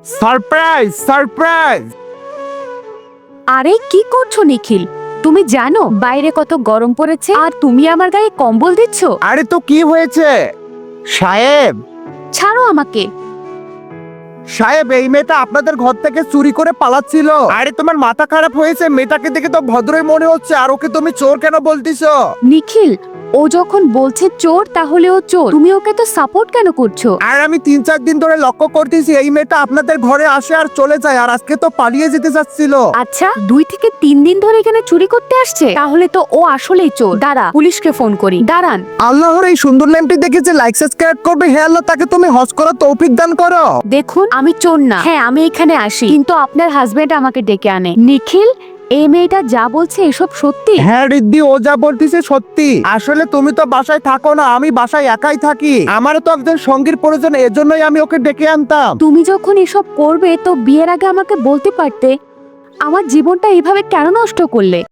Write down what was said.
Surprise surprise. আরে কি করছো নিখিল? তুমি জানো বাইরে কত গরম পড়েছে আর তুমি আমার গায়ে কম্বল দিচ্ছ? আরে তো কি হয়েছে সাহেব? ছাড়ো আমাকে। সাহেব, এই মেয়েটা আপনাদের ঘর থেকে চুরি করে পালাচ্ছিল। আরে তোমার মাথা খারাপ হয়েছে? মেয়েটাকে দেখে তো ভদ্রই মনে হচ্ছে, আর ওকে তুমি চোর কেন বলতিছো? নিখিল, ও যখন বলছে চোর তাহলে ও চোর, তুমি ওকে তো সাপোর্ট কেন করছো? আর আমি 3-4 দিন ধরে লক্ষ্য করতেছি এই মেয়েটা আপনাদের ঘরে আসে আর চলে যায়, আর আজকে তো পালিয়ে যেতে চাচ্ছিল। আচ্ছা, 2 থেকে 3 দিন ধরে এখানে চুরি করতে আসছে, তাহলে তো ও আসলেই চোর। দাঁড়া, পুলিশকে ফোন করি। দাঁড়ান। আল্লাহর এই সুন্দর ল্যাম্পটি দেখেছে, লাইক সাবস্ক্রাইব করবে। হে আল্লাহ, তাকে তুমি হজ করার তৌফিক দান করো। দেখুন, আমি চোর না। হ্যাঁ, আমি এখানে আসি, কিন্তু আপনার হাজবেন্ড আমাকে ডেকে আনে। নিখিল, এই মেয়েটা যা বলছে এসব সত্যি? হ্যাঁ রিদ্দি, ও যা বলতিছে সত্যি। আসলে তুমি তো বাসায় থাকো না, আমি বাসায় একাই থাকি। আমারও তো একজন সঙ্গীর প্রয়োজন, এজন্যই আমি ওকে ডেকে আনতাম। তুমি যখন এসব করবে তো বিয়ের আগে আমাকে বলতে পারতে। আমার জীবনটা এইভাবে কেন নষ্ট করলে?